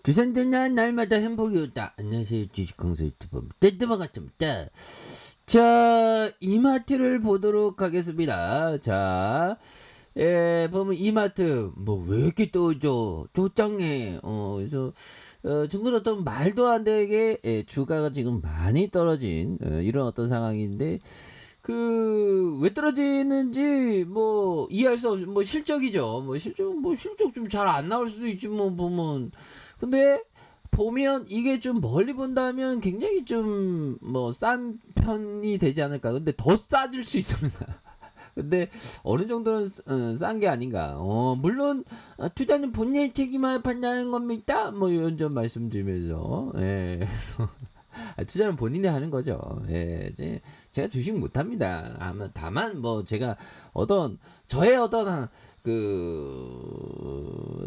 두산전야 날마다 행복이 오다. 안녕하세요. 주식강사 유튜버 떼뜨바 같습니다. 자, 이마트를 보도록 하겠습니다. 자, 보면 이마트 뭐 왜 이렇게 떠져? 쪼짱해. 그래서 중국 어떤 말도 안 되게 주가가 지금 많이 떨어진 이런 어떤 상황인데 왜 떨어지는지 뭐 이해할 수 없, 뭐 실적이죠. 실적 좀 잘 안 나올 수도 있지 뭐 보면. 근데 보면 이게 좀 멀리 본다면 굉장히 좀 뭐 싼 편이 되지 않을까. 근데 더 싸질 수 있습니다. 근데 어느 정도는 싼 게 아닌가. 물론 투자는 본인의 책임을 판단하는 겁니다. 뭐 이런 점 말씀드리면서 그래서 투자는 본인이 하는 거죠. 예, 제가 주식 못합니다. 다만 뭐 제가 저의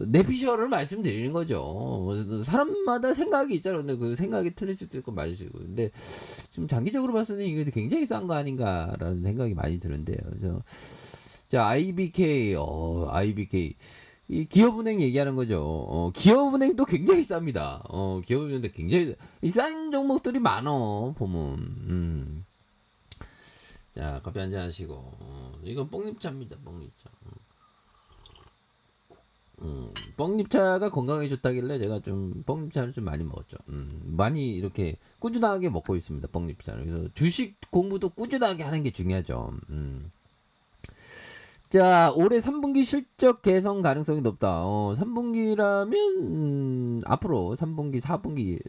내피셜을 말씀드리는 거죠. 사람마다 생각이 있잖아요. 근데 그 생각이 틀릴 수도 있고 맞을 수도 있고. 근데 지금 장기적으로 봤을 때 이게 굉장히 싼 거 아닌가라는 생각이 많이 드는데요. 자, IBK. 이 기업은행 얘기하는 거죠. 기업은행도 굉장히 쌉니다. 기업은행도 굉장히 싼 종목들이 많어 보면. 자, 커피 한잔 하시고. 이건 뽕잎차입니다. 뽕잎차. 뽕잎차가 건강에 좋다길래 제가 좀 뽕잎차를 좀 많이 먹었죠. 많이 이렇게 꾸준하게 먹고 있습니다. 뽕잎차를. 그래서 주식 공부도 꾸준하게 하는 게 중요하죠. 자, 올해 3분기 실적 개선 가능성이 높다. 3분기라면 앞으로 3분기, 4분기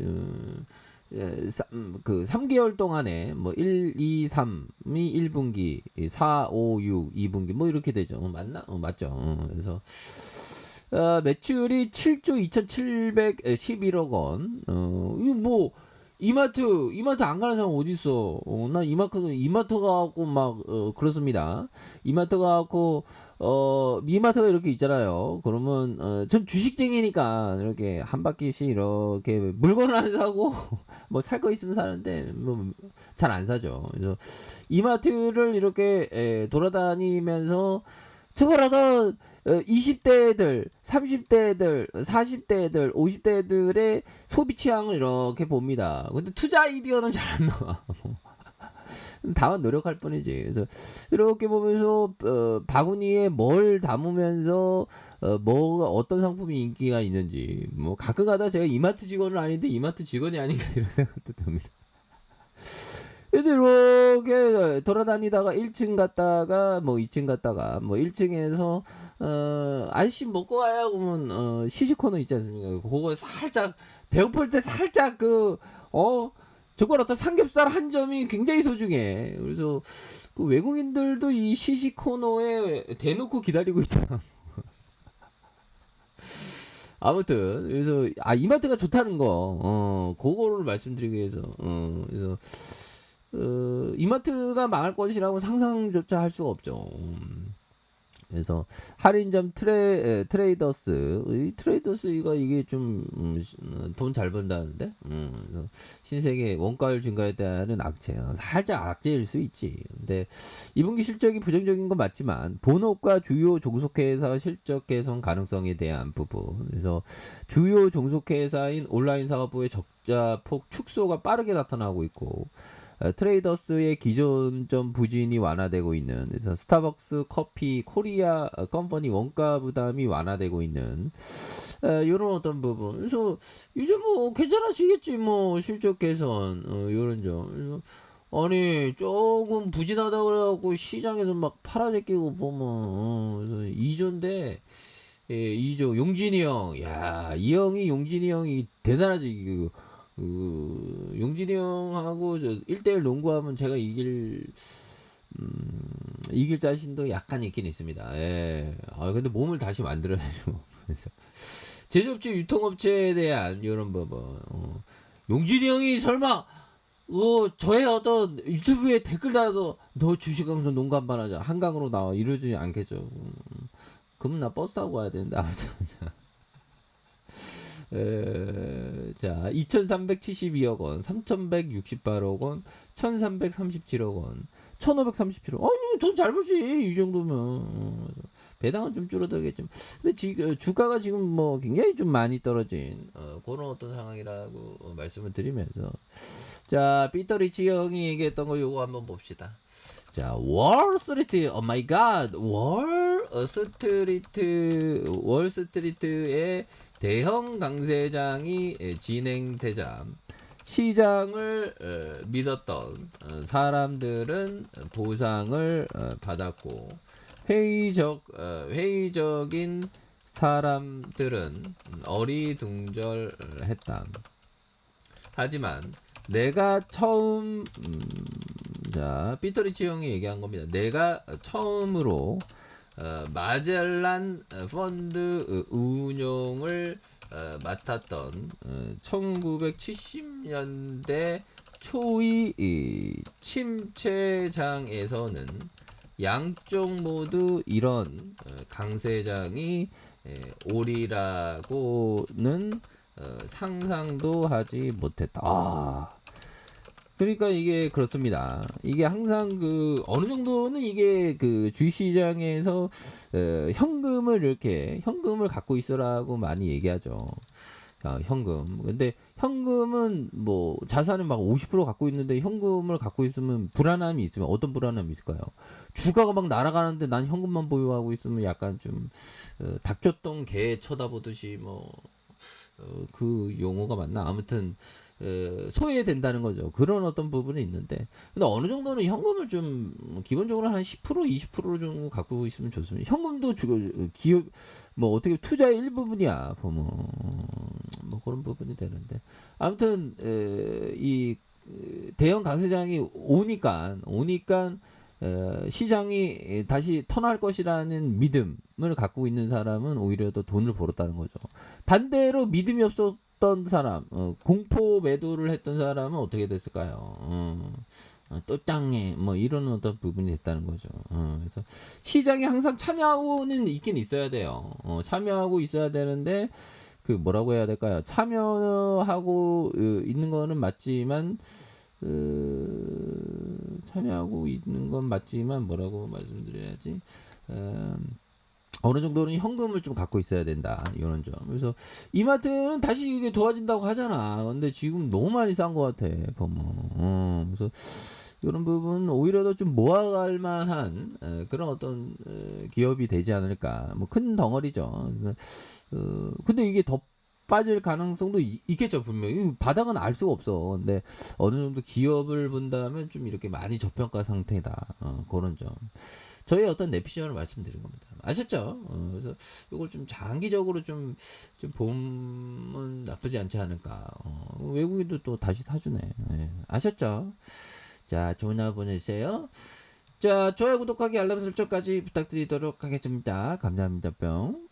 3개월 동안에 뭐 1, 2, 3이 1분기, 4, 5, 6, 2분기 뭐 이렇게 되죠. 맞나? 맞죠. 그래서 매출이 7조 2,711억 원. 이거 뭐 이마트 안 가는 사람 어디 있어? 나 이마트 가고 막 그렇습니다. 이마트 가고 이마트가 이렇게 있잖아요. 그러면 전 주식쟁이니까 이렇게 한 바퀴씩 이렇게 물건을 안 사고 뭐 살 거 있으면 사는데 뭐 잘 안 사죠. 그래서 이마트를 이렇게 돌아다니면서 저거라도 20대 애들, 30대 애들, 40대 애들, 50대 애들의 소비 취향을 이렇게 봅니다. 근데 투자 아이디어는 잘 안 나와. 다만 노력할 뿐이지. 그래서 이렇게 보면서 바구니에 뭘 담으면서 뭐가 어떤 상품이 인기가 있는지 뭐 가끔가다 제가 이마트 직원은 아닌데 이마트 직원이 아닌가 이런 생각도 듭니다. 그래서 이렇게 돌아다니다가 1층 갔다가 뭐 2층 갔다가 뭐 1층에서 아저씨 먹고 가야 그러면 시식 코너 있지 않습니까? 그거 살짝 배고플 때 살짝 저걸 어떤 삼겹살 한 점이 굉장히 소중해. 그래서 그 외국인들도 이 시식 코너에 대놓고 기다리고 있잖아. 아무튼 그래서 이마트가 좋다는 거 그거를 말씀드리기 위해서 그래서 이마트가 망할 것이라고 상상조차 할 수가 없죠. 그래서 할인점 트레이더스 이 트레이더스가 이게 좀 돈 잘 번다는데 그래서 신세계 원가율 증가에 따른 악재 살짝 악재일 수 있지. 근데 2분기 실적이 부정적인 건 맞지만 본업과 주요 종속회사 실적 개선 가능성에 대한 부분 그래서 주요 종속회사인 온라인 사업부의 적자 폭 축소가 빠르게 나타나고 있고 트레이더스의 기존점 부진이 완화되고 있는 그래서 스타벅스 커피 코리아 컴퍼니 원가 부담이 완화되고 있는 이런 어떤 부분 그래서 이제 뭐 괜찮아지겠지 뭐 실적 개선 이런 점 그래서 아니 조금 부진하다 그래갖고 시장에서 막 팔아제끼고 보면 그래서 2조인데 예, 2조 용진이 형, 야, 이 형이 용진이 형이 대단하지. 용진이 형하고 저 1대1 농구하면 제가 이길 자신도 약간 있긴 있습니다. 예. 근데 몸을 다시 만들어야죠. 그래서 제조업체 유통업체에 대한 이런 용진이 형이 설마 저의 어떤 유튜브에 댓글 달아서 너 주식강사 농구 한번 하자 한강으로 나와 이러지 않겠죠. 그러면 나 버스 타고 가야 되는데 자 2372억 원 3168억 원 1337억 원 1537원. 아니, 돈 잘 벌지. 이 정도면. 배당은 좀 줄어들겠지만. 근데 주가가 지금 뭐 굉장히 좀 많이 떨어진 그런 어떤 상황이라고 말씀을 드리면서 자, 피터 리치 형이 얘기했던 거 요거 한번 봅시다. 자, 월스트리트, 오 마이 갓, 월스트리트의 대형 강세장이 진행되자 시장을 믿었던 사람들은 보상을 받았고 회의적인 사람들은 어리둥절했다. 하지만 내가 처음 자, 피터리치 형이 얘기한 겁니다. 내가 처음으로 마젤란 펀드 운용을 맡았던 1970년대 초의 침체장에서는 양쪽 모두 이런 강세장이 오리라고는 상상도 하지 못했다. 그러니까 이게 그렇습니다. 이게 항상 어느 정도는 이게 주식시장에서 현금을 갖고 있으라고 많이 얘기하죠. 현금. 근데 현금은 뭐 자산을 막 50% 갖고 있는데 현금을 갖고 있으면 불안함이 있으면 어떤 불안함이 있을까요? 주가가 막 날아가는데 난 현금만 보유하고 있으면 약간 좀 닭줬던 개 쳐다보듯이 뭐 그 용어가 맞나? 아무튼 소외된다는 거죠. 그런 어떤 부분이 있는데, 근데 어느 정도는 현금을 좀 기본적으로 한 10% 20% 정도 갖고 있으면 좋습니다. 현금도 기업 뭐 어떻게 투자의 일부분이야 보면 뭐 그런 부분이 되는데, 아무튼 이 대형 강세장이 오니까 시장이 다시 턴할 것이라는 믿음을 갖고 있는 사람은 오히려 더 돈을 벌었다는 거죠. 반대로 믿음이 없었던 사람, 공포 매도를 했던 사람은 어떻게 됐을까요? 또 땅에 뭐 이런 어떤 부분이 됐다는 거죠. 그래서 시장에 항상 참여하고는 있긴 있어야 돼요. 참여하고 있어야 되는데 뭐라고 해야 될까요? 참여하고 있는 거는 맞지만 참여하고 있는 건 맞지만 뭐라고 말씀드려야지? 어느 정도는 현금을 좀 갖고 있어야 된다. 이런 점. 그래서 이마트는 다시 이게 도와진다고 하잖아. 근데 지금 너무 많이 싼 것 같아. 보면. 그래서 이런 부분 오히려 더 좀 모아갈 만한 그런 어떤 기업이 되지 않을까. 뭐 큰 덩어리죠. 근데 이게 더 빠질 가능성도 있겠죠, 분명히. 바닥은 알 수가 없어. 근데 어느 정도 기업을 본다면 좀 이렇게 많이 저평가 상태다. 그런 점. 저희 어떤 내피셜을 말씀드린 겁니다. 아셨죠? 그래서 이걸 좀 장기적으로 좀 보면 나쁘지 않지 않을까. 외국인도 또 다시 사주네. 네. 아셨죠? 자, 좋은 하루 보내세요. 자, 좋아요, 구독하기, 알람 설정까지 부탁드리도록 하겠습니다. 감사합니다. 뿅.